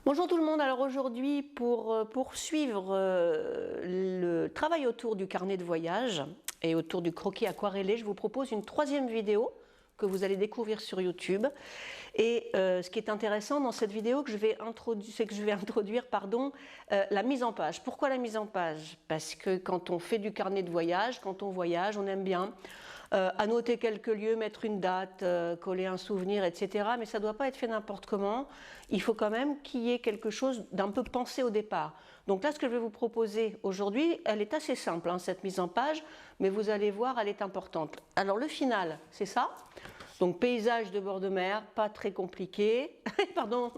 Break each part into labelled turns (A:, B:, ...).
A: Bonjour tout le monde, alors aujourd'hui pour poursuivre le travail autour du carnet de voyage et autour du croquis aquarellé, je vous propose une troisième vidéo que vous allez découvrir sur YouTube. Et ce qui est intéressant dans cette vidéo c'est que je vais introduire la mise en page. Pourquoi la mise en page? Parce que quand on fait du carnet de voyage, quand on voyage, on aime bien annoter quelques lieux, mettre une date, coller un souvenir, etc. Mais ça ne doit pas être fait n'importe comment. Il faut quand même qu'il y ait quelque chose d'un peu pensé au départ. Donc là, ce que je vais vous proposer aujourd'hui, elle est assez simple, hein, cette mise en page, mais vous allez voir, elle est importante. Alors le final, c'est ça. Donc paysage de bord de mer, pas très compliqué. Pardon,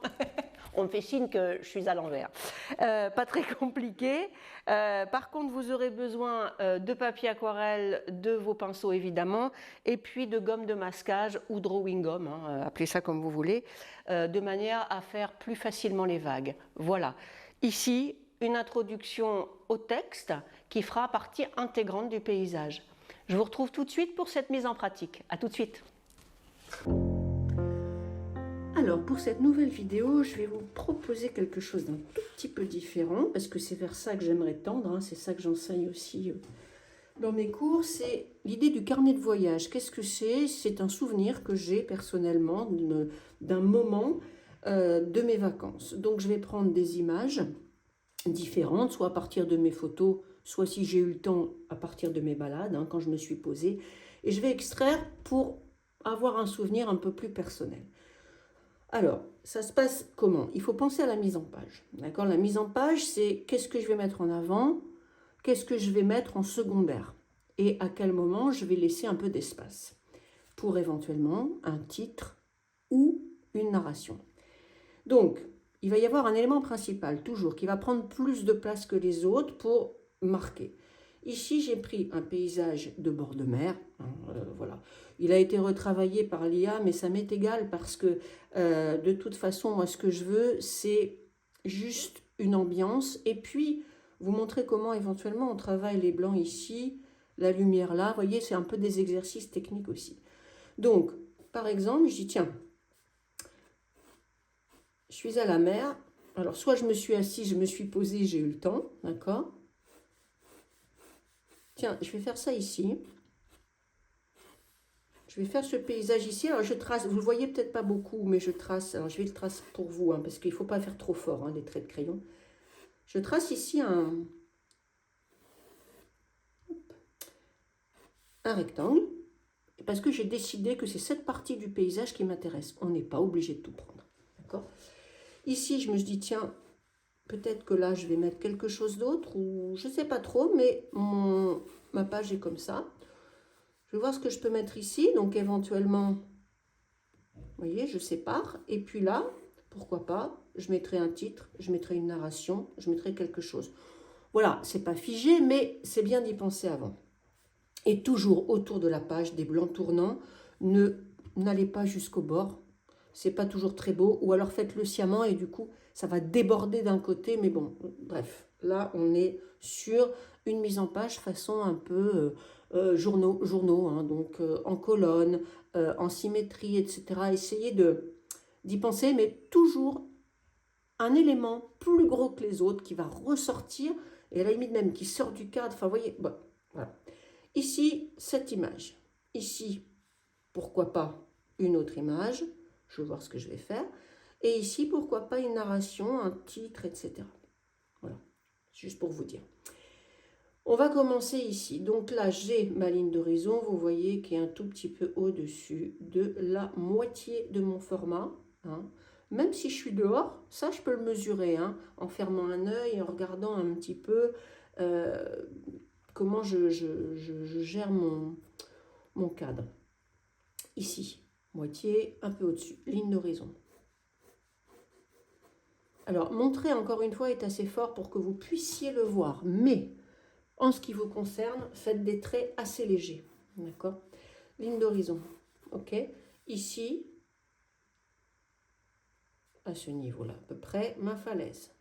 A: on me fait signe que je suis à l'envers. Pas très compliqué. Par contre, vous aurez besoin de papier aquarelle, de vos pinceaux évidemment, et puis de gomme de masquage ou drawing gum, hein, appelez ça comme vous voulez, de manière à faire plus facilement les vagues. Voilà. Ici, une introduction au texte qui fera partie intégrante du paysage. Je vous retrouve tout de suite pour cette mise en pratique. À tout de suite. Alors pour cette nouvelle vidéo, je vais vous proposer quelque chose d'un tout petit peu différent parce que c'est vers ça que j'aimerais tendre, hein, c'est ça que j'enseigne aussi dans mes cours, c'est l'idée du carnet de voyage. Qu'est-ce que c'est? C'est un souvenir que j'ai personnellement d'un moment de mes vacances. Donc je vais prendre des images différentes, soit à partir de mes photos, soit si j'ai eu le temps à partir de mes balades, hein, quand je me suis posée, et je vais extraire pour avoir un souvenir un peu plus personnel. Alors, ça se passe comment? Il faut penser à la mise en page. D'accord? La mise en page, c'est qu'est-ce que je vais mettre en avant, qu'est-ce que je vais mettre en secondaire et à quel moment je vais laisser un peu d'espace pour éventuellement un titre ou une narration. Donc, il va y avoir un élément principal, toujours, qui va prendre plus de place que les autres pour marquer. Ici, j'ai pris un paysage de bord de mer. Voilà. Il a été retravaillé par l'IA, mais ça m'est égal parce que de toute façon, moi, ce que je veux, c'est juste une ambiance. Et puis, vous montrer comment éventuellement on travaille les blancs ici, la lumière là. Vous voyez, c'est un peu des exercices techniques aussi. Donc, par exemple, je dis, tiens, je suis à la mer. Alors, soit je me suis assise, je me suis posée, j'ai eu le temps, d'accord? Tiens, je vais faire ça ici. Je vais faire ce paysage ici. Alors, je trace, vous ne le voyez peut-être pas beaucoup, mais je trace. Alors, je vais le tracer pour vous, hein, parce qu'il ne faut pas faire trop fort, hein, les traits de crayon. Je trace ici un rectangle, parce que j'ai décidé que c'est cette partie du paysage qui m'intéresse. On n'est pas obligé de tout prendre. D'accord? Ici, je me dis, tiens, peut-être que là, je vais mettre quelque chose d'autre, ou je ne sais pas trop, mais ma page est comme ça. Je vais voir ce que je peux mettre ici. Donc, éventuellement, vous voyez, je sépare. Et puis là, pourquoi pas, je mettrai un titre, je mettrai une narration, je mettrai quelque chose. Voilà, c'est pas figé, mais c'est bien d'y penser avant. Et toujours autour de la page, des blancs tournants, n'allez pas jusqu'au bord. C'est pas toujours très beau, ou alors faites-le sciemment et du coup, ça va déborder d'un côté, mais bon, bref. Là, on est sur une mise en page façon un peu journaux hein, donc en colonne, en symétrie, etc. Essayez d'y penser, mais toujours un élément plus gros que les autres qui va ressortir, et à la limite même qui sort du cadre. Enfin, vous voyez, bon, voilà. Ici, cette image. Ici, pourquoi pas une autre image. Je vais voir ce que je vais faire. Et ici, pourquoi pas une narration, un titre, etc. Voilà, juste pour vous dire. On va commencer ici. Donc là, j'ai ma ligne d'horizon, vous voyez, qui est un tout petit peu au-dessus de la moitié de mon format. Hein. Même si je suis dehors, ça, je peux le mesurer, hein, en fermant un œil, en regardant un petit peu comment je gère mon cadre. Ici, moitié, un peu au-dessus, ligne d'horizon. Alors, montrer encore une fois est assez fort pour que vous puissiez le voir, mais en ce qui vous concerne, faites des traits assez légers, d'accord? Ligne d'horizon, ok? Ici, à ce niveau-là, à peu près, ma falaise,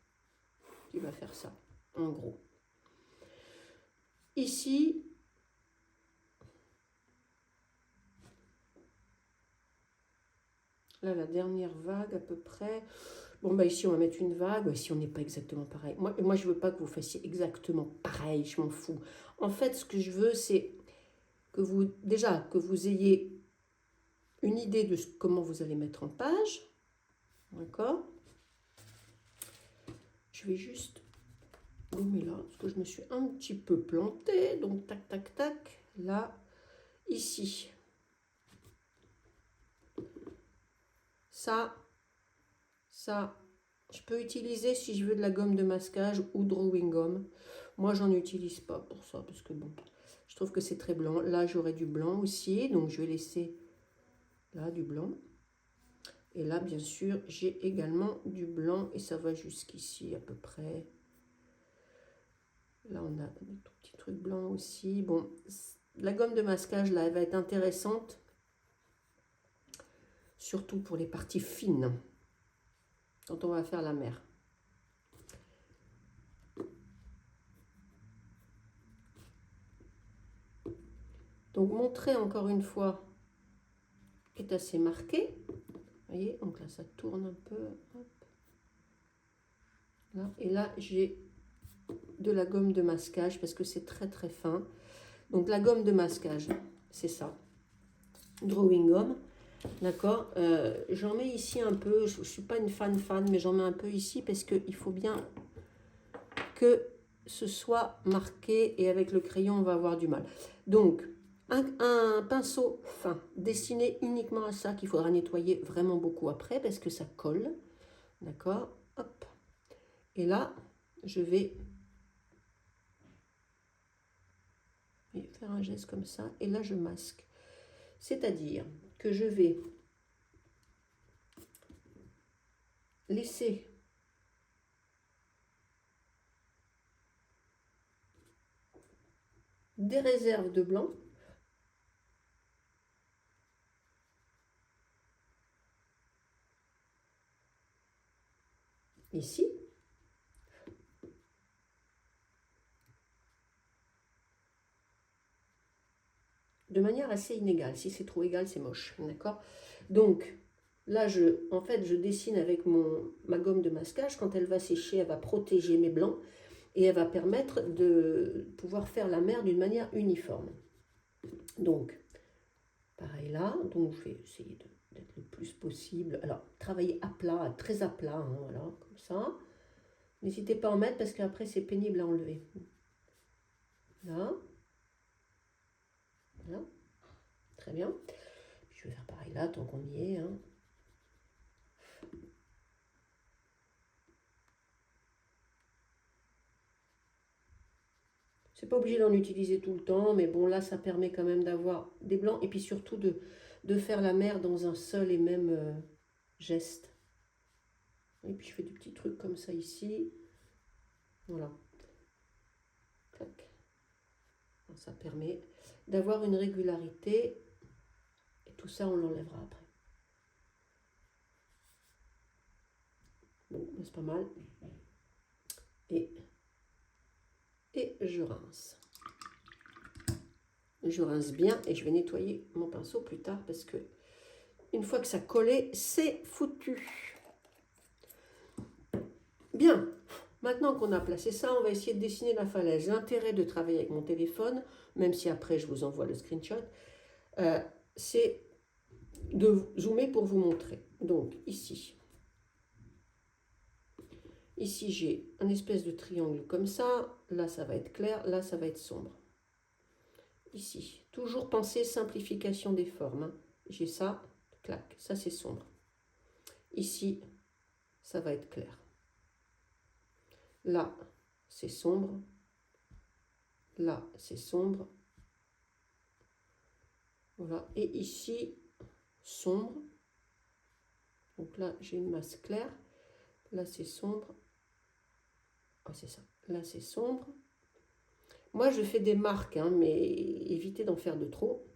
A: qui va faire ça, en gros. Ici, là, la dernière vague, à peu près, Bon, bah ici, on va mettre une vague. Ici, on n'est pas exactement pareil. Moi, je veux pas que vous fassiez exactement pareil. Je m'en fous. En fait, ce que je veux, c'est que vous, déjà, que vous ayez une idée de comment vous allez mettre en page. D'accord? Je vais juste gommer là, parce que je me suis un petit peu plantée. Donc, tac, tac, tac. Là, ici. Ça, je peux utiliser si je veux de la gomme de masquage ou drawing gum. Moi, j'en utilise pas pour ça, parce que bon, je trouve que c'est très blanc. Là, j'aurai du blanc aussi, donc je vais laisser là du blanc. Et là, bien sûr, j'ai également du blanc, et ça va jusqu'ici à peu près. Là, on a des tout petits trucs blancs aussi. Bon, la gomme de masquage, là, elle va être intéressante, surtout pour les parties fines, quand on va faire la mer. Donc, mon trait, encore une fois, est assez marqué. Vous voyez, donc là, ça tourne un peu. Hop. Là, et là, j'ai de la gomme de masquage parce que c'est très très fin. Donc, la gomme de masquage, c'est ça. Drawing gum. D'accord. J'en mets ici un peu. Je ne suis pas une fan, mais j'en mets un peu ici parce qu'il faut bien que ce soit marqué, et avec le crayon, on va avoir du mal. Donc, un pinceau fin, destiné uniquement à ça, qu'il faudra nettoyer vraiment beaucoup après, parce que ça colle. D'accord. Hop. Et là, je vais faire un geste comme ça, et là, je masque. C'est-à-dire que je vais laisser des réserves de blanc. Ici. De manière assez inégale. Si c'est trop égal, c'est moche. D'accord. Donc, là, en fait, je dessine avec ma gomme de masquage. Quand elle va sécher, elle va protéger mes blancs et elle va permettre de pouvoir faire la mer d'une manière uniforme. Donc, pareil là. Donc, je vais essayer d'être le plus possible. Alors, travailler à plat, très à plat, hein, voilà, comme ça. N'hésitez pas à en mettre parce qu'après, c'est pénible à enlever. Là. Voilà. Très bien. Puis je vais faire pareil là, tant qu'on y est. Hein. C'est pas obligé d'en utiliser tout le temps, mais bon, là, ça permet quand même d'avoir des blancs et puis surtout de faire la mer dans un seul et même geste. Et puis je fais des petits trucs comme ça ici. Voilà. Tac. Ça permet d'avoir une régularité et tout ça, on l'enlèvera après. Bon, c'est pas mal. Et je rince. Je rince bien et je vais nettoyer mon pinceau plus tard parce que une fois que ça collait, c'est foutu. Bien, maintenant qu'on a placé ça, on va essayer de dessiner la falaise. L'intérêt de travailler avec mon téléphone, même si après je vous envoie le screenshot, c'est de zoomer pour vous montrer. Donc ici j'ai un espèce de triangle comme ça. Là, ça va être clair. Là, ça va être sombre. Ici, toujours penser simplification des formes. Hein. J'ai ça, clac, ça c'est sombre. Ici, ça va être clair. Là, c'est sombre. Là, c'est sombre. Voilà. Et ici, sombre. Donc là, j'ai une masse claire. Là, c'est sombre. Ah, c'est ça. Là, c'est sombre. Moi, je fais des marques, hein, mais évitez d'en faire de trop.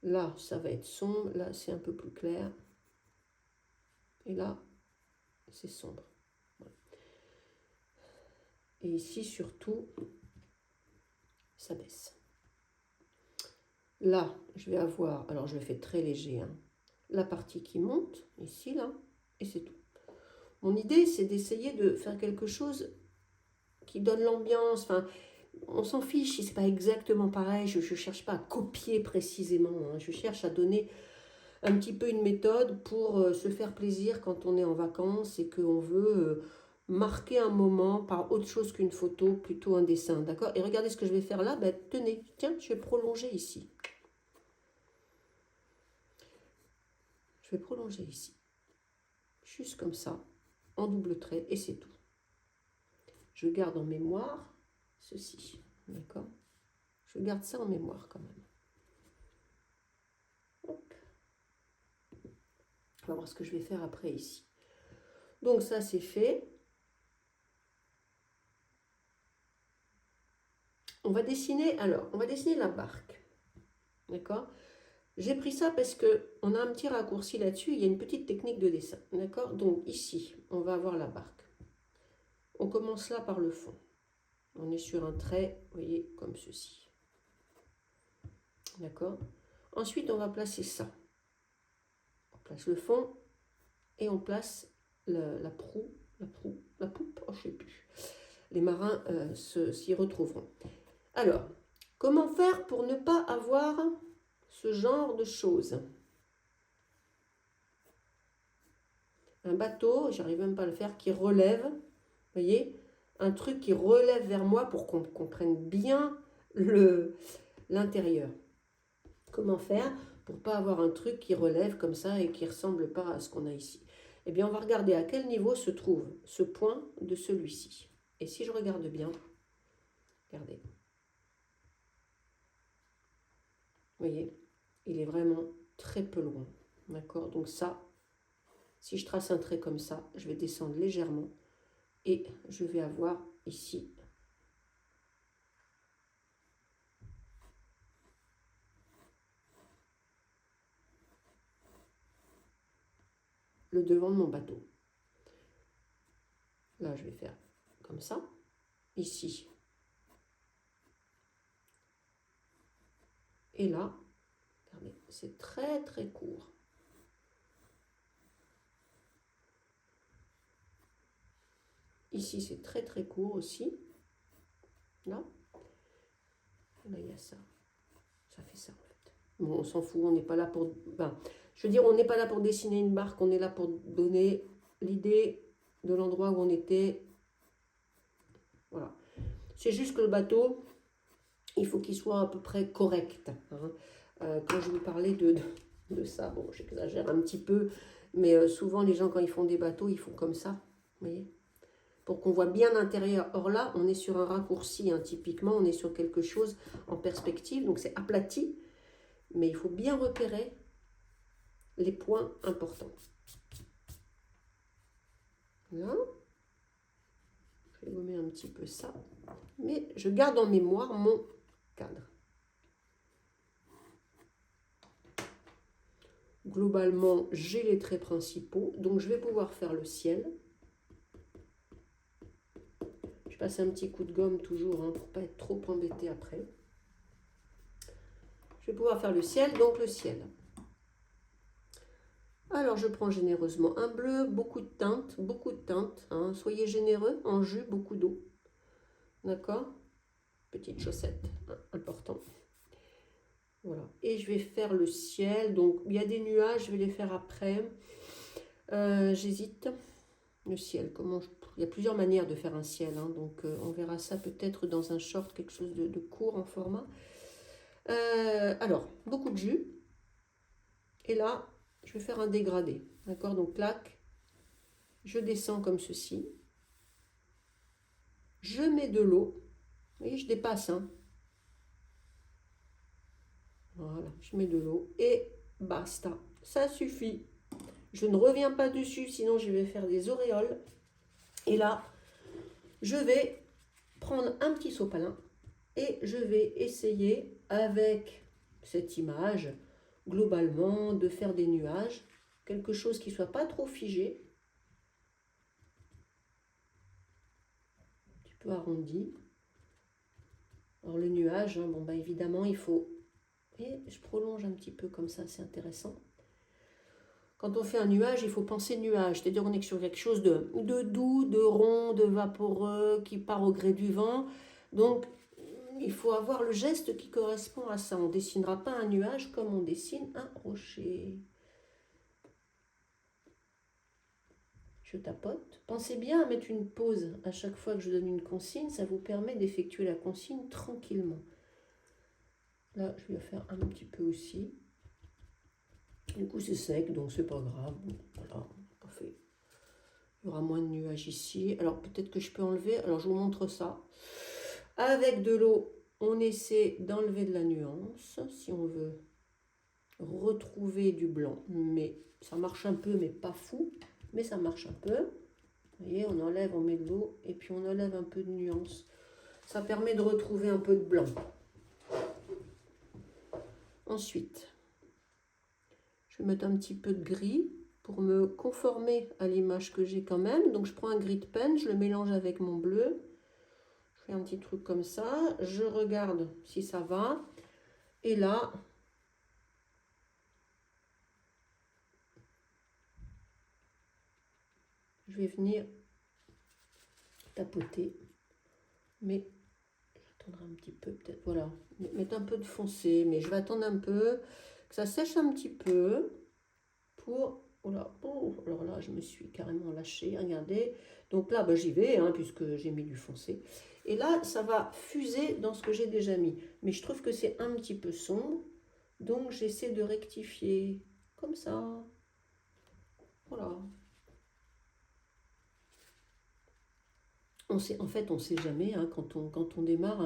A: Là, ça va être sombre. Là, c'est un peu plus clair. Et là, c'est sombre. Voilà. Et ici, surtout, ça baisse. Là, je vais avoir, alors je le fais très léger, hein, la partie qui monte, ici, là, et c'est tout. Mon idée, c'est d'essayer de faire quelque chose qui donne l'ambiance. Enfin, on s'en fiche si c'est pas exactement pareil. Je ne cherche pas à copier précisément, hein. Je cherche à donner un petit peu une méthode pour se faire plaisir quand on est en vacances et qu'on veut marquer un moment par autre chose qu'une photo, plutôt un dessin, d'accord? Et regardez ce que je vais faire là, ben, tenez, tiens, je vais prolonger ici. Je vais prolonger ici, juste comme ça, en double trait, et c'est tout. Je garde en mémoire ceci, d'accord? Je garde ça en mémoire quand même. Hop. On va voir ce que je vais faire après ici. Donc ça, c'est fait. On va dessiner, alors, on va dessiner la barque, d'accord? J'ai pris ça parce qu'on a un petit raccourci là-dessus, il y a une petite technique de dessin, d'accord? Donc ici, on va avoir la barque. On commence là par le fond. On est sur un trait, vous voyez, comme ceci. D'accord? Ensuite, on va placer ça. On place le fond et on place la poupe, oh, je ne sais plus. Les marins s'y retrouveront. Alors, comment faire pour ne pas avoir ce genre de choses? Un bateau, j'arrive même pas à le faire, qui relève, vous voyez, un truc qui relève vers moi pour qu'on comprenne bien l'intérieur. Comment faire pour pas avoir un truc qui relève comme ça et qui ressemble pas à ce qu'on a ici? Eh bien, on va regarder à quel niveau se trouve ce point de celui-ci. Et si je regarde bien, regardez. Vous voyez, il est vraiment très peu loin. D'accord? Donc ça, si je trace un trait comme ça, je vais descendre légèrement et je vais avoir ici le devant de mon bateau. Là, je vais faire comme ça. Ici. Et là, regardez, c'est très très court. Ici, c'est très très court aussi. Là. Et là, il y a ça. Ça fait ça en fait. Bon, on s'en fout, on n'est pas là pour... Ben, je veux dire, on n'est pas là pour dessiner une barque, on est là pour donner l'idée de l'endroit où on était. Voilà. C'est juste que le bateau, il faut qu'il soit à peu près correct. Hein. Quand je vous parlais de ça, bon, j'exagère un petit peu, mais souvent les gens, quand ils font des bateaux, ils font comme ça, vous voyez, pour qu'on voit bien l'intérieur. Or là, on est sur un raccourci, hein. Typiquement, on est sur quelque chose en perspective, donc c'est aplati, mais il faut bien repérer les points importants. Là, je vais gommer un petit peu ça, mais je garde en mémoire mon cadre. Globalement, j'ai les traits principaux, donc je vais pouvoir faire le ciel. Je passe un petit coup de gomme toujours, hein, pour ne pas être trop embêté après. Je vais pouvoir faire le ciel, donc le ciel. Alors je prends généreusement un bleu, beaucoup de teintes, hein. Soyez généreux, en jus, beaucoup d'eau. D'accord? Petite chaussette, hein, important. Voilà. Et je vais faire le ciel, donc il y a des nuages, je vais les faire après. J'hésite. Le ciel, il y a plusieurs manières de faire un ciel, hein, donc on verra ça peut-être dans un short, quelque chose de court en format. Alors, beaucoup de jus. Et là, je vais faire un dégradé. D'accord? Donc, clac, je descends comme ceci. Je mets de l'eau. Vous voyez, je dépasse. Hein. Voilà, je mets de l'eau et basta. Ça suffit. Je ne reviens pas dessus, sinon je vais faire des auréoles. Et là, je vais prendre un petit sopalin et je vais essayer avec cette image, globalement, de faire des nuages, quelque chose qui ne soit pas trop figé, un petit peu arrondi. Alors le nuage, hein, bon, bah, évidemment, il faut... Et je prolonge un petit peu comme ça, c'est intéressant. quand on fait un nuage, il faut penser nuage, c'est-à-dire on est sur quelque chose de doux, de rond, de vaporeux, qui part au gré du vent. Donc, il faut avoir le geste qui correspond à ça. On ne dessinera pas un nuage comme on dessine un rocher. Je tapote. Pensez bien à mettre une pause à chaque fois que je donne une consigne. Ça vous permet d'effectuer la consigne tranquillement. Là, je vais faire un petit peu aussi. Du coup, c'est sec, donc c'est pas grave. Voilà, parfait. Il y aura moins de nuages ici. Alors, peut-être que je peux enlever. Alors, je vous montre ça. Avec de l'eau, on essaie d'enlever de la nuance, si on veut retrouver du blanc. Mais ça marche un peu, mais pas fou. Mais ça marche un peu. Vous voyez, on enlève, on met de l'eau, et puis on enlève un peu de nuance. Ça permet de retrouver un peu de blanc. Ensuite, je vais mettre un petit peu de gris pour me conformer à l'image que j'ai quand même. Donc je prends un gris de pen, je le mélange avec mon bleu. Je fais un petit truc comme ça. Je regarde si ça va. Et là, je vais venir tapoter. Mais j'attendrai un petit peu peut-être. Voilà, mettre un peu de foncé. Mais je vais attendre un peu, que ça sèche un petit peu pour... Oh, alors là, je me suis carrément lâchée, regardez. Donc là, bah, j'y vais, hein, puisque j'ai mis du foncé. Et là, ça va fuser dans ce que j'ai déjà mis. Mais je trouve que c'est un petit peu sombre. Donc, j'essaie de rectifier comme ça. Voilà. En fait, on ne sait jamais, hein, quand on démarre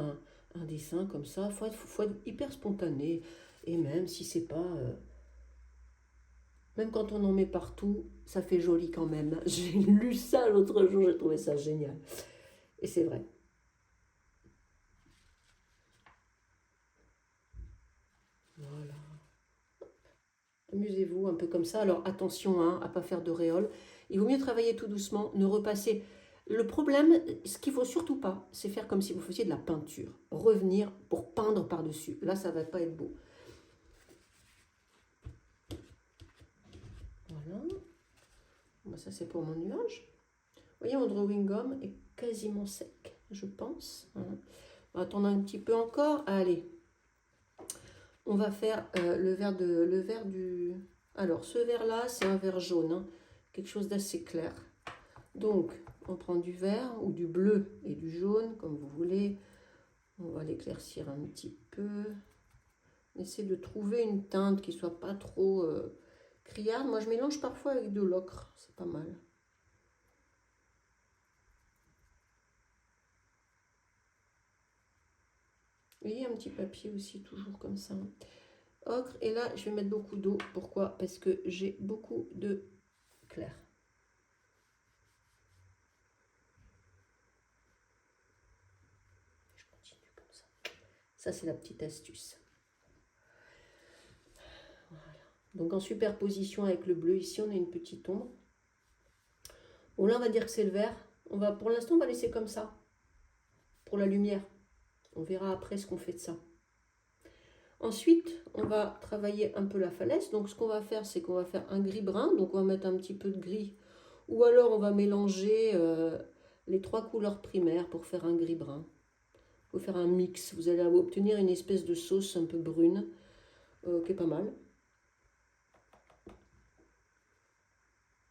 A: un dessin comme ça, faut être hyper spontané. Et même si c'est pas... même quand on en met partout, ça fait joli quand même. J'ai lu ça l'autre jour, j'ai trouvé ça génial. Et c'est vrai. Voilà. Amusez-vous un peu comme ça. Alors attention, hein, à ne pas faire de réole. Il vaut mieux travailler tout doucement, ne repasser. Le problème, ce qu'il ne faut surtout pas, c'est faire comme si vous faisiez de la peinture. Revenir pour peindre par-dessus. Là, ça ne va pas être beau. Voilà. Bon, ça, c'est pour mon nuage. Vous voyez, mon drawing gum est quasiment sec, je pense. Voilà. On va attendre un petit peu encore. Allez. On va faire le vert du... Alors, ce vert-là, c'est un vert jaune, hein, quelque chose d'assez clair. Donc, on prend du vert ou du bleu et du jaune, comme vous voulez. On va l'éclaircir un petit peu. Essayer de trouver une teinte qui ne soit pas trop criarde. Moi, je mélange parfois avec de l'ocre, c'est pas mal. Vous voyez, un petit papier aussi, toujours comme ça. Ocre, et là, je vais mettre beaucoup d'eau. Pourquoi? Parce que j'ai beaucoup de clair. Ça, c'est la petite astuce. Voilà. Donc, en superposition avec le bleu, ici, on a une petite ombre. Bon, là, on va dire que c'est le vert. Pour l'instant, on va laisser comme ça, pour la lumière. On verra après ce qu'on fait de ça. Ensuite, on va travailler un peu la falaise. Donc, ce qu'on va faire, c'est qu'on va faire un gris-brun. Donc, on va mettre un petit peu de gris. Ou alors, on va mélanger les trois couleurs primaires pour faire un gris-brun. Il faut faire un mix. Vous allez obtenir une espèce de sauce un peu brune, qui est pas mal.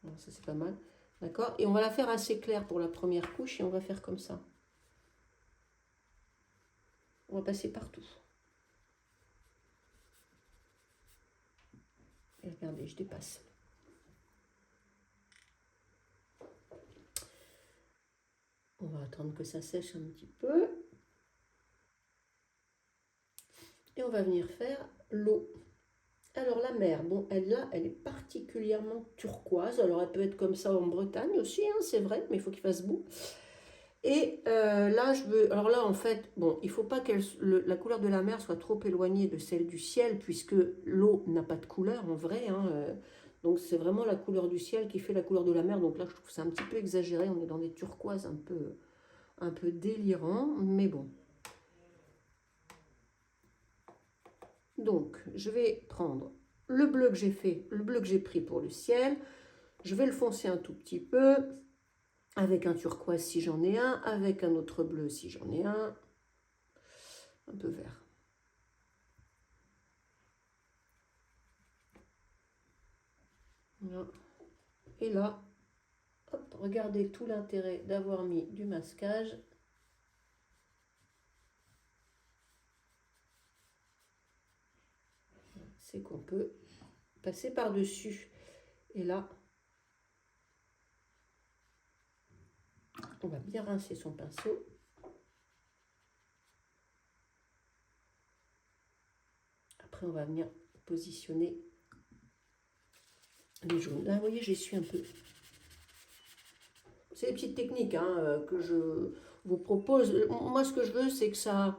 A: Alors, ça, c'est pas mal. D'accord? Et on va la faire assez claire pour la première couche et on va faire comme ça. On va passer partout. Et regardez, je dépasse. On va attendre que ça sèche un petit peu. Et on va venir faire l'eau. Alors la mer, bon, elle est particulièrement turquoise. Alors elle peut être comme ça en Bretagne aussi, hein, c'est vrai, mais il faut qu'il fasse beau. Et là, alors là, en fait, bon, il ne faut pas que la couleur de la mer soit trop éloignée de celle du ciel, puisque l'eau n'a pas de couleur en vrai. Hein, donc c'est vraiment la couleur du ciel qui fait la couleur de la mer. Donc là, je trouve ça un petit peu exagéré. On est dans des turquoises un peu délirants, mais bon. Donc, je vais prendre le bleu que j'ai fait, le bleu que j'ai pris pour le ciel, je vais le foncer un tout petit peu, avec un turquoise si j'en ai un, avec un autre bleu si j'en ai un peu vert. Voilà. Et là, hop, regardez tout l'intérêt d'avoir mis du masquage. C'est qu'on peut passer par-dessus. Et là, on va bien rincer son pinceau. Après, on va venir positionner les jaunes. Là, vous voyez, j'essuie un peu. C'est des petites techniques hein, que je vous propose. Moi, ce que je veux, c'est que ça...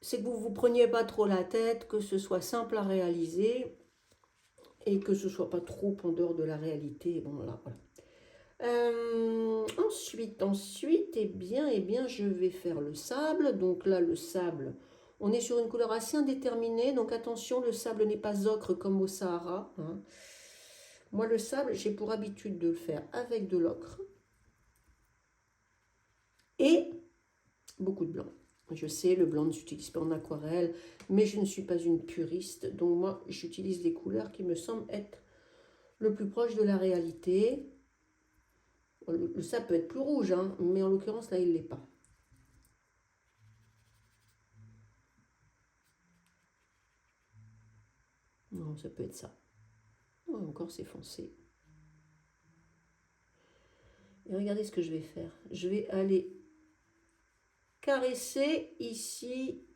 A: c'est que vous ne vous preniez pas trop la tête, que ce soit simple à réaliser et que ce ne soit pas trop en dehors de la réalité. Bon, là, voilà. Ensuite, eh bien, je vais faire le sable. Donc là, le sable, on est sur une couleur assez indéterminée. Donc attention, le sable n'est pas ocre comme au Sahara. Hein. Moi, le sable, j'ai pour habitude de le faire avec de l'ocre et beaucoup de blanc. Je sais, le blanc ne s'utilise pas en aquarelle, mais je ne suis pas une puriste. Donc moi, j'utilise les couleurs qui me semblent être le plus proche de la réalité. Le sable peut être plus rouge, hein, mais en l'occurrence, là, il ne l'est pas. Non, ça peut être ça. Oh, encore, c'est foncé. Et regardez ce que je vais faire. Je vais aller caresser ici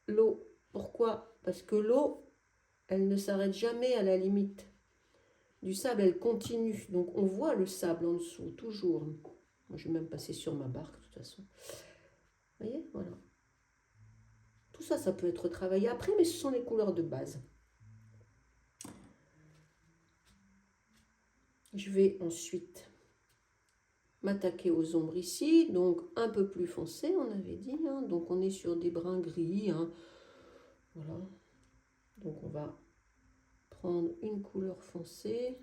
A: l'eau. Pourquoi? Parce que l'eau, elle ne s'arrête jamais à la limite du sable, elle continue. Donc on voit le sable en dessous, toujours. Moi, je vais même passer sur ma barque, de toute façon. Vous voyez? Voilà. Tout ça, ça peut être travaillé après, mais ce sont les couleurs de base. Je vais ensuite m'attaquer aux ombres ici, donc un peu plus foncé, on avait dit. Hein. Donc on est sur des brins gris. Hein. Voilà. Donc on va prendre une couleur foncée,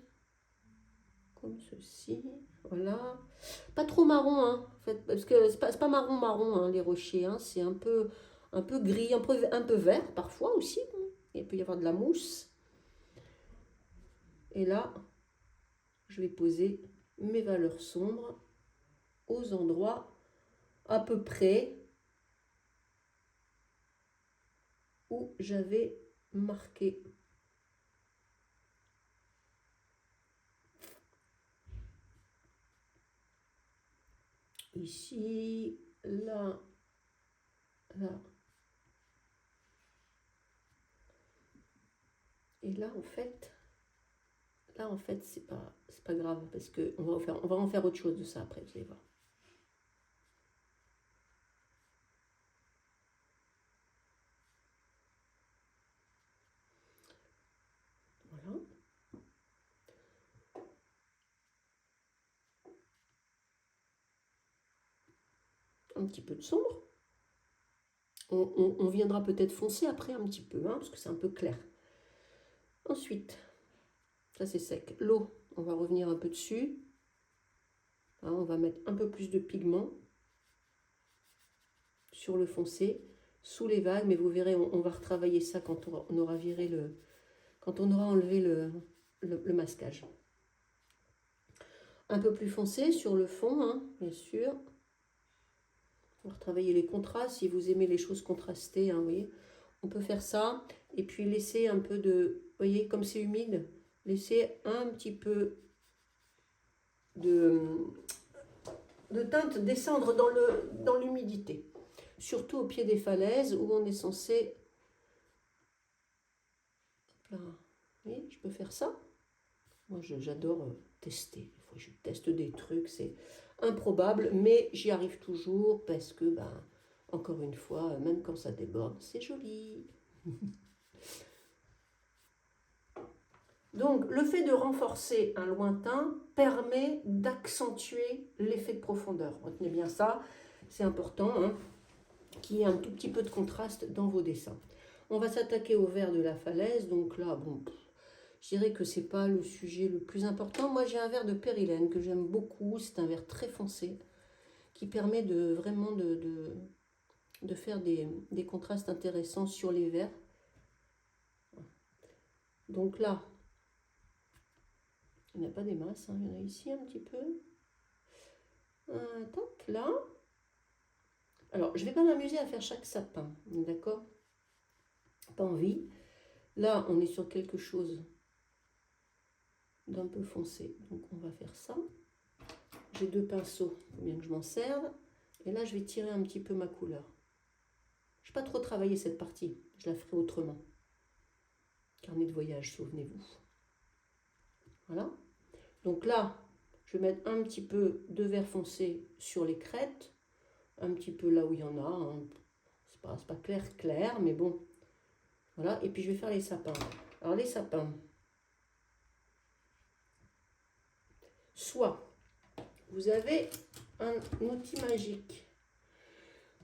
A: comme ceci. Voilà. Pas trop marron, hein, en fait, parce que c'est pas marron, hein, les rochers. Hein. C'est un peu gris, un peu vert parfois aussi. Hein. Il peut y avoir de la mousse. Et là, je vais poser mes valeurs sombres aux endroits à peu près où j'avais marqué. Ici, là, là. Et là, en fait, c'est pas grave parce que on va en faire autre chose de ça après, vous allez voir. Voilà. Un petit peu de sombre. On viendra peut-être foncer après un petit peu, hein, parce que c'est un peu clair. Ensuite, ça c'est sec. L'eau, on va revenir un peu dessus. Hein, on va mettre un peu plus de pigment sur le foncé, sous les vagues, mais vous verrez, on va retravailler ça quand on aura viré quand on aura enlevé le masquage. Un peu plus foncé sur le fond, hein, bien sûr. On va retravailler les contrastes, si vous aimez les choses contrastées, hein, vous voyez. On peut faire ça, et puis laisser un peu de, vous voyez, comme c'est humide, laisser un petit peu de teinte descendre dans l'humidité. Surtout au pied des falaises, où on est censé... Hop là. Vous voyez, je peux faire ça. Moi, j'adore tester. Des fois, je teste des trucs, c'est improbable, mais j'y arrive toujours parce que, ben, encore une fois, même quand ça déborde, c'est joli. Donc, le fait de renforcer un lointain permet d'accentuer l'effet de profondeur. Retenez bien ça, c'est important, hein, qu'il y ait un tout petit peu de contraste dans vos dessins. On va s'attaquer au vert de la falaise. Donc là, bon, je dirais que c'est pas le sujet le plus important. Moi, j'ai un vert de périlène que j'aime beaucoup. C'est un vert très foncé qui permet de vraiment de faire des contrastes intéressants sur les verts. Donc là, il n'y en a pas des masses, hein. Il y en a ici un petit peu. Tac, là. Alors, je ne vais pas m'amuser à faire chaque sapin, d'accord? Pas envie. Là, on est sur quelque chose d'un peu foncé, donc on va faire ça. J'ai 2 pinceaux, il faut bien que je m'en serve. Et là, je vais tirer un petit peu ma couleur. Je n'ai pas trop travaillé cette partie, je la ferai autrement. Carnet de voyage, souvenez-vous. Voilà. Donc là, je vais mettre un petit peu de vert foncé sur les crêtes, un petit peu là où il y en a. Hein. C'est pas clair, clair, mais bon. Voilà, et puis je vais faire les sapins. Alors les sapins, soit vous avez un outil magique,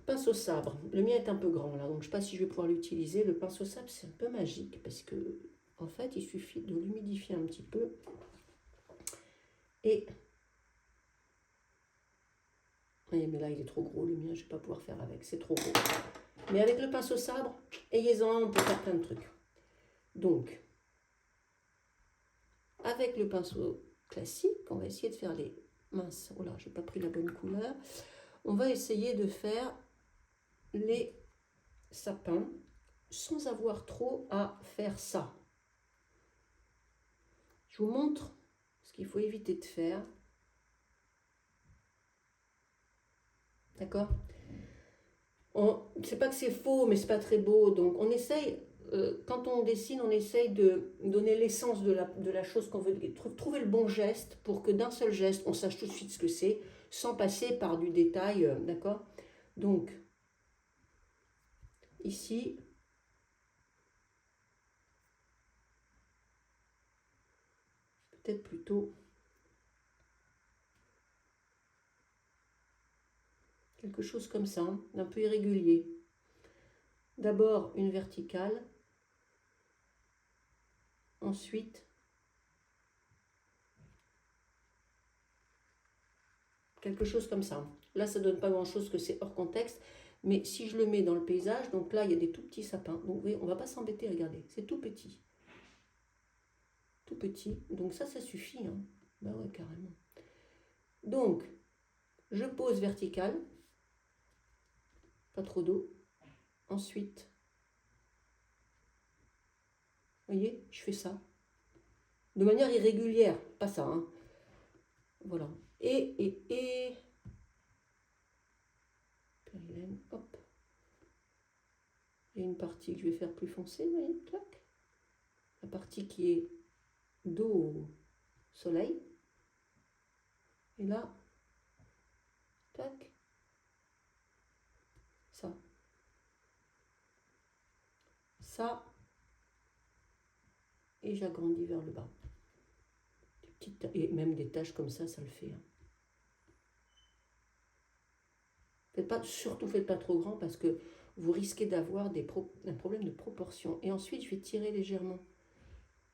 A: pinceau sabre. Le mien est un peu grand là, donc je ne sais pas si je vais pouvoir l'utiliser. Le pinceau sabre, c'est un peu magique parce que, en fait, il suffit de l'humidifier un petit peu. Et oui, mais là, il est trop gros, le mien, je ne vais pas pouvoir faire avec, c'est trop gros. Mais avec le pinceau sabre, ayez-en, on peut faire plein de trucs. Donc, avec le pinceau classique, on va essayer de faire les... Mince, oh là, j'ai pas pris la bonne couleur. On va essayer de faire les sapins sans avoir trop à faire ça. Je vous montre ce qu'il faut éviter de faire. D'accord? C'est pas que c'est faux, mais c'est pas très beau. Donc on essaye, quand on dessine, on essaye de donner l'essence de la chose qu'on veut. Trouver le bon geste pour que d'un seul geste, on sache tout de suite ce que c'est, sans passer par du détail. D'accord? Donc, ici, peut-être plutôt quelque chose comme ça, hein, d'un peu irrégulier. D'abord une verticale, ensuite quelque chose comme ça. Là, ça donne pas grand-chose que c'est hors contexte, mais si je le mets dans le paysage, donc là, il y a des tout petits sapins. Donc, vous voyez, on va pas s'embêter, regardez, c'est tout petit. Tout petit. Donc ça suffit. Hein. Bah ouais, carrément. Donc, je pose vertical, pas trop d'eau. Ensuite, vous voyez, je fais ça. De manière irrégulière, pas ça. Hein. Voilà. Et hop. Il y a une partie que je vais faire plus foncée, vous voyez, clac. La partie qui est dos au soleil. Et là, tac, ça. Ça, et j'agrandis vers le bas. Des petites, et même des taches comme ça le fait. Hein. Surtout faites pas trop grand parce que vous risquez d'avoir un problème de proportion. Et ensuite, je vais tirer légèrement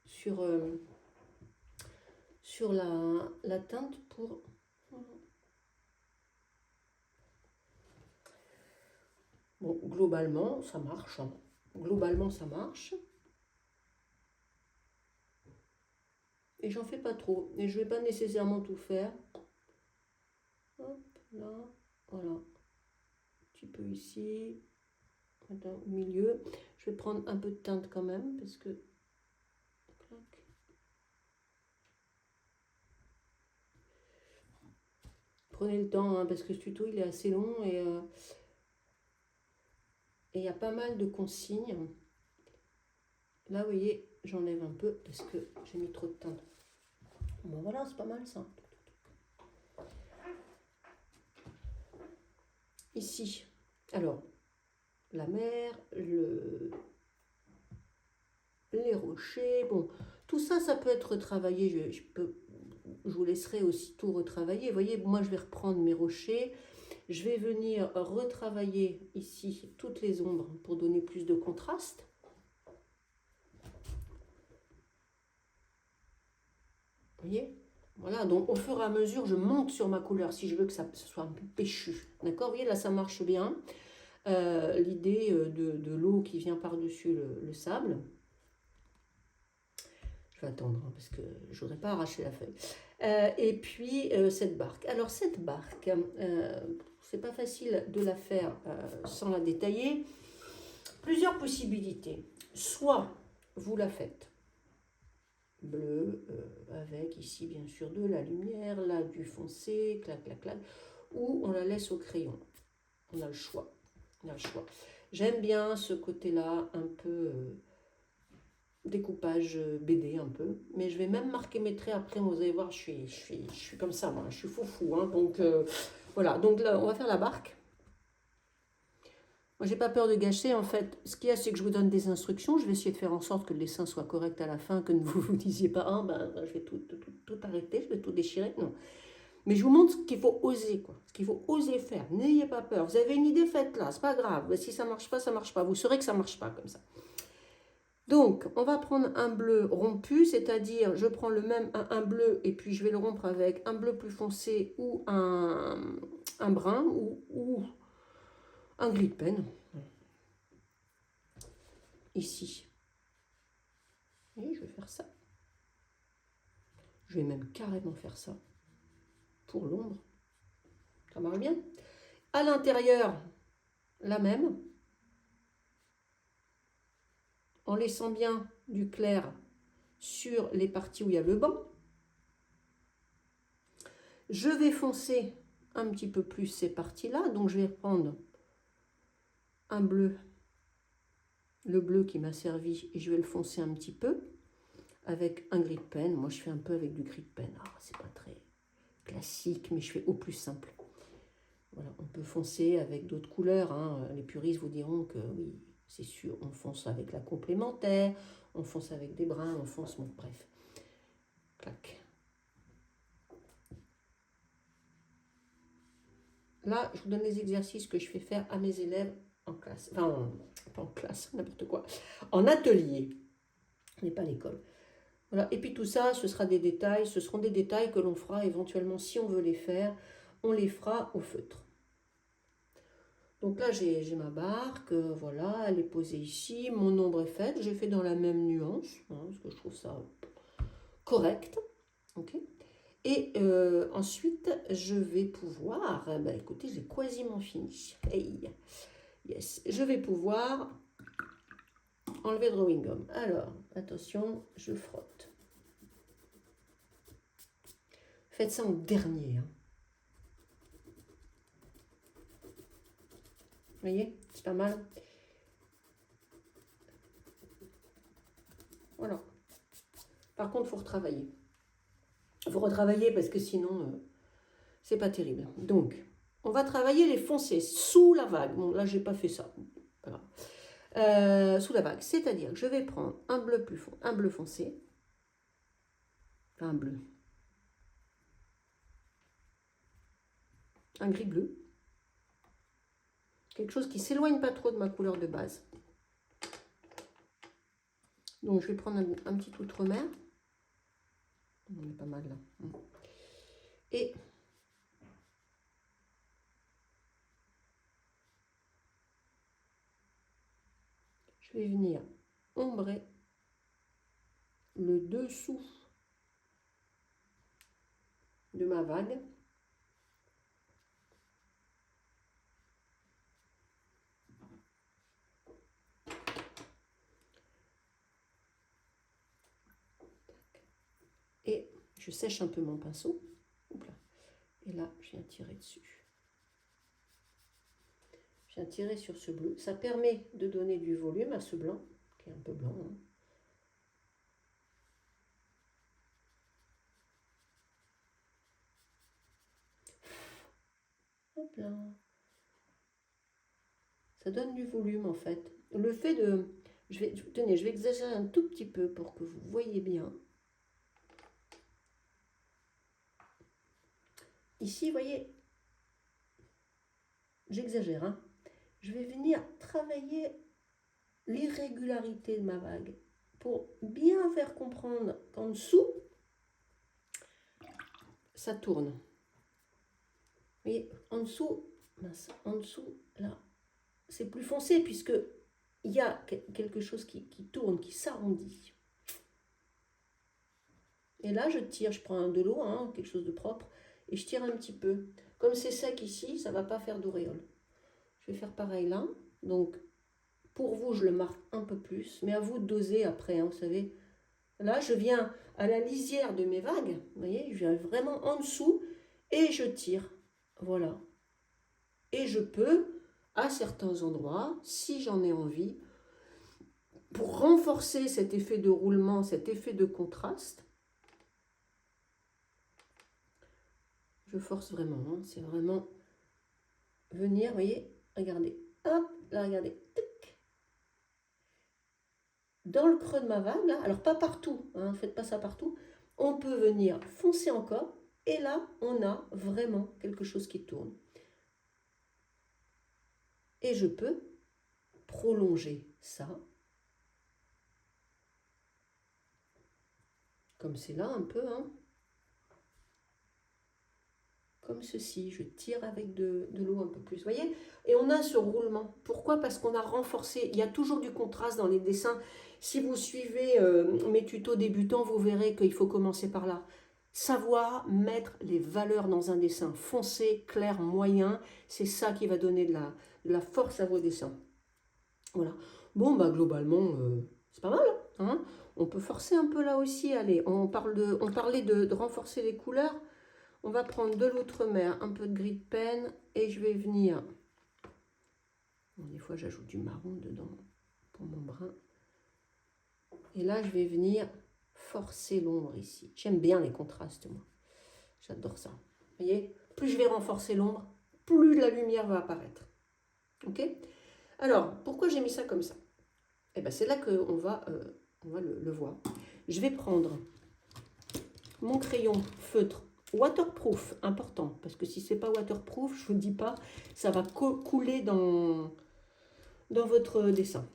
A: sur la teinte pour... Bon, globalement, ça marche. Hein. Globalement, ça marche. Et j'en fais pas trop. Et je vais pas nécessairement tout faire. Hop, là, voilà. Un petit peu ici. Au milieu. Je vais prendre un peu de teinte quand même, parce que... Prenez le temps, hein, parce que ce tuto, il est assez long, et il y a pas mal de consignes. Là, vous voyez, j'enlève un peu, parce que j'ai mis trop de teinte. Bon, voilà, c'est pas mal, ça. Ici, alors, la mer, les rochers, bon, tout ça, ça peut être retravaillé, je vous laisserai aussi tout retravailler. Vous voyez, moi, je vais reprendre mes rochers, je vais venir retravailler ici toutes les ombres pour donner plus de contraste. Vous voyez? Voilà, donc au fur et à mesure, je monte sur ma couleur si je veux que ça soit un peu péchu. D'accord? Vous voyez, là, ça marche bien. L'idée de l'eau qui vient par-dessus le sable. Je vais attendre hein, parce que je voudrais pas arracher la feuille. Et puis cette barque. Alors cette barque, c'est pas facile de la faire sans la détailler. Plusieurs possibilités. Soit vous la faites bleu avec ici bien sûr de la lumière, là du foncé, clac clac clac, ou on la laisse au crayon. On a le choix. On a le choix. J'aime bien ce côté-là un peu découpage BD un peu, mais je vais même marquer mes traits après. Vous allez voir, je suis comme ça, moi, je suis foufou. Hein, donc voilà, donc là, on va faire la barque. Moi, j'ai pas peur de gâcher. En fait, ce qu'il y a, c'est que je vous donne des instructions. Je vais essayer de faire en sorte que le dessin soit correct à la fin, que vous vous disiez pas, ah ben, je vais tout arrêter, je vais tout déchirer. Non. Mais je vous montre ce qu'il faut oser, quoi. Ce qu'il faut oser faire. N'ayez pas peur. Vous avez une idée, faites-la. C'est pas grave. Si ça marche pas, ça marche pas. Vous saurez que ça marche pas comme ça. Donc, on va prendre un bleu rompu, c'est-à-dire je prends le même un bleu et puis je vais le rompre avec un bleu plus foncé ou un brun ou un gris de pen. Ici. Et je vais faire ça. Je vais même carrément faire ça pour l'ombre. Ça marche bien. À l'intérieur, la même. En laissant bien du clair sur les parties où il y a le banc. Je vais foncer un petit peu plus ces parties-là. Donc, je vais prendre un bleu, le bleu qui m'a servi, et je vais le foncer un petit peu avec un gris de pen. Moi, je fais un peu avec du gris de pen. C'est pas très classique, mais je fais au plus simple. Voilà, on peut foncer avec d'autres couleurs. Hein. Les puristes vous diront que oui, c'est sûr, on fonce avec la complémentaire, on fonce avec des bruns, on fonce, bon, bref. Clac. Là, je vous donne les exercices que je fais faire à mes élèves en classe. Enfin, pas en classe, n'importe quoi. En atelier. Ce n'est pas l'école. Voilà. Et puis tout ça, ce sera des détails. Ce seront des détails que l'on fera éventuellement, si on veut les faire, on les fera au feutre. Donc là, j'ai ma barque, voilà, elle est posée ici. Mon ombre est faite. J'ai fait dans la même nuance, hein, parce que je trouve ça correct. Ok. Et ensuite, je vais pouvoir, écoutez, j'ai quasiment fini. Hey, yes, je vais pouvoir enlever le drawing gum. Alors, attention, je frotte. Faites ça en dernier. Hein. Vous voyez, c'est pas mal. Voilà. Par contre, il faut retravailler. Il faut retravailler parce que sinon, c'est pas terrible. Donc, on va travailler les foncés sous la vague. Bon, là, j'ai pas fait ça. Voilà. Sous la vague. C'est-à-dire que je vais prendre un bleu un bleu foncé. Enfin, un bleu. Un gris bleu. Quelque chose qui s'éloigne pas trop de ma couleur de base. Donc, je vais prendre un petit outremer. On est pas mal là. Et je vais venir ombrer le dessous de ma vague. Et je sèche un peu mon pinceau. Et là, je viens tirer dessus. Je viens tirer sur ce bleu. Ça permet de donner du volume à ce blanc, qui est un peu blanc. Hein. Hop là. Ça donne du volume en fait. Le fait de... Tenez, je vais exagérer un tout petit peu pour que vous voyez bien. Ici, vous voyez, j'exagère. Hein. Je vais venir travailler l'irrégularité de ma vague pour bien faire comprendre qu'en dessous, ça tourne. Vous voyez, en dessous, mince, en dessous, là, c'est plus foncé puisque il y a quelque chose qui tourne, qui s'arrondit. Et là, je tire, je prends de l'eau, hein, quelque chose de propre, et je tire un petit peu. Comme c'est sec ici, ça ne va pas faire d'auréole. Je vais faire pareil là. Donc, pour vous, je le marque un peu plus, mais à vous de doser après, hein, vous savez. Là, je viens à la lisière de mes vagues, vous voyez, je viens vraiment en dessous, et je tire. Voilà. Et je peux, à certains endroits, si j'en ai envie, pour renforcer cet effet de roulement, cet effet de contraste, je force vraiment, hein, c'est vraiment venir, vous voyez, regardez, hop, là, regardez, tic. Dans le creux de ma vague, là, alors pas partout, hein, ne faites pas ça partout, on peut venir foncer encore, et là, on a vraiment quelque chose qui tourne. Et je peux prolonger ça, comme c'est là un peu, hein, comme ceci, je tire avec de l'eau un peu plus, vous voyez. Et on a ce roulement. Pourquoi? Parce qu'on a renforcé, il y a toujours du contraste dans les dessins. Si vous suivez mes tutos débutants, vous verrez qu'il faut commencer par là. Savoir mettre les valeurs dans un dessin, foncé, clair, moyen, c'est ça qui va donner de la force à vos dessins. Voilà. Bon, bah globalement, c'est pas mal, hein. On peut forcer un peu là aussi, allez, on parlait de renforcer les couleurs. On va prendre de l'outre-mer, un peu de gris de pen et je vais venir... Bon, des fois, j'ajoute du marron dedans pour mon brun. Et là, je vais venir forcer l'ombre ici. J'aime bien les contrastes, moi. J'adore ça. Vous voyez, plus je vais renforcer l'ombre, plus la lumière va apparaître. Ok? Alors, pourquoi j'ai mis ça comme ça? Eh bien, c'est là qu'on va, le voir. Je vais prendre mon crayon feutre waterproof, important, parce que si c'est pas waterproof, je vous dis pas, ça va couler dans votre dessin.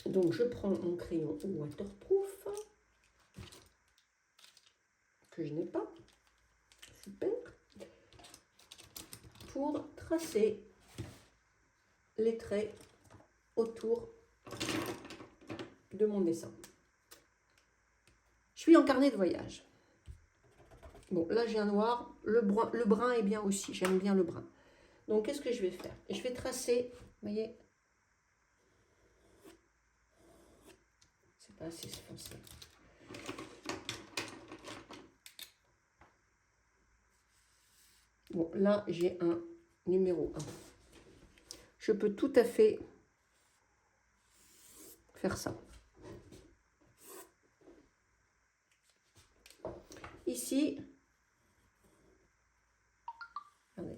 A: Donc je prends mon crayon waterproof, que je n'ai pas, super, pour tracer les traits autour de mon dessin. Je suis en carnet de voyage. Bon, là j'ai un noir, le brun est bien aussi, j'aime bien le brun. Donc qu'est-ce que je vais faire? Je vais tracer, vous voyez, c'est pas assez foncé. Bon, là j'ai un numéro 1. Je peux tout à fait faire ça. Ici,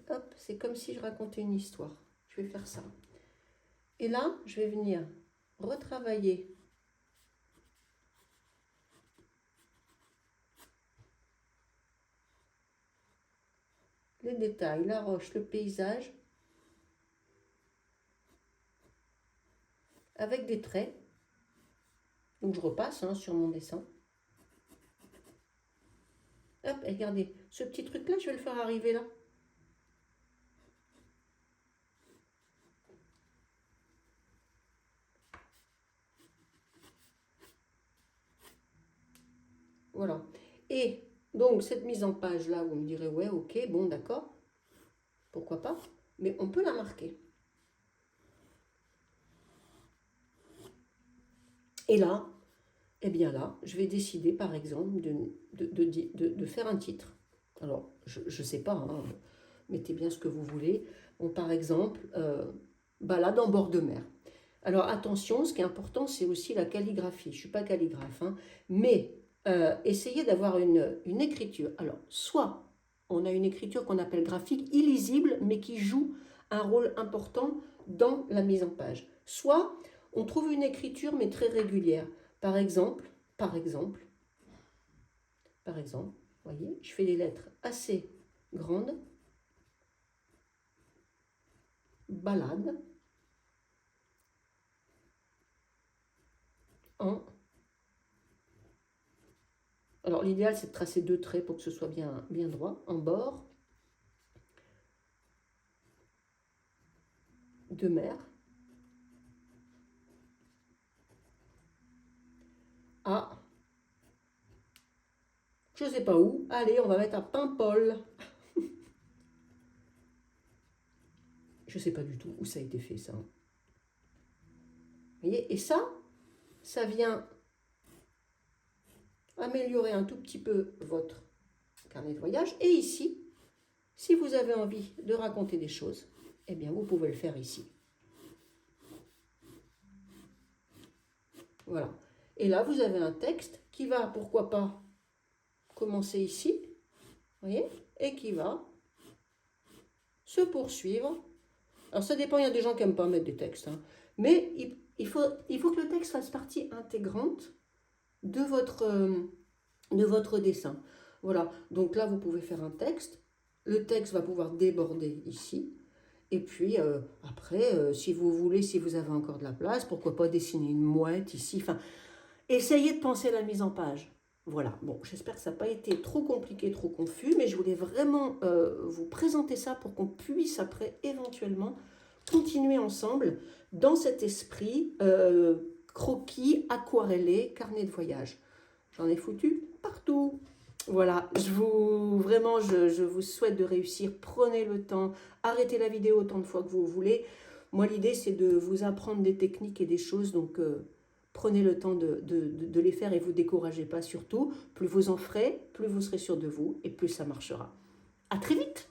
A: hop, c'est comme si je racontais une histoire. Je vais faire ça. Et là, je vais venir retravailler les détails, la roche, le paysage, avec des traits. Donc je repasse, hein, sur mon dessin. Hop, et regardez, ce petit truc-là, je vais le faire arriver là. Voilà. Et donc, cette mise en page là, vous me direz, ouais, ok, bon, d'accord, pourquoi pas, mais on peut la marquer. Et là, eh bien là, je vais décider, par exemple, de faire un titre. Alors, je ne sais pas, hein, mettez bien ce que vous voulez. Bon, par exemple, balade en bord de mer. Alors, attention, ce qui est important, c'est aussi la calligraphie. Je ne suis pas calligraphe, hein, mais essayez d'avoir une écriture. Alors, soit on a une écriture qu'on appelle graphique, illisible, mais qui joue un rôle important dans la mise en page. Soit on trouve une écriture, mais très régulière. Par exemple, vous voyez, je fais des lettres assez grandes. Balade en Alors l'idéal c'est de tracer 2 traits pour que ce soit bien, bien droit, en bord. 2 mer. À, je sais pas où, allez on va mettre à Paimpol. Je sais pas du tout où ça a été fait ça. Vous voyez, et ça vient améliorer un tout petit peu votre carnet de voyage. Et ici, si vous avez envie de raconter des choses, eh bien vous pouvez le faire ici. Voilà. Et là, vous avez un texte qui va, pourquoi pas, commencer ici, vous voyez, et qui va se poursuivre. Alors ça dépend, il y a des gens qui n'aiment pas mettre des textes, hein, mais il faut que le texte fasse partie intégrante de votre dessin. Voilà, donc là, vous pouvez faire un texte. Le texte va pouvoir déborder ici. Et puis, après, si vous voulez, si vous avez encore de la place, pourquoi pas dessiner une mouette ici. Enfin, essayez de penser la mise en page. Voilà, bon, j'espère que ça n'a pas été trop compliqué, trop confus, mais je voulais vraiment vous présenter ça pour qu'on puisse après, éventuellement, continuer ensemble dans cet esprit croquis, aquarellé, carnet de voyage. J'en ai foutu partout. Voilà, vraiment, je vous souhaite de réussir. Prenez le temps, arrêtez la vidéo autant de fois que vous voulez. Moi, l'idée, c'est de vous apprendre des techniques et des choses, donc prenez le temps de les faire et vous découragez pas surtout. Plus vous en ferez, plus vous serez sûr de vous et plus ça marchera. À très vite!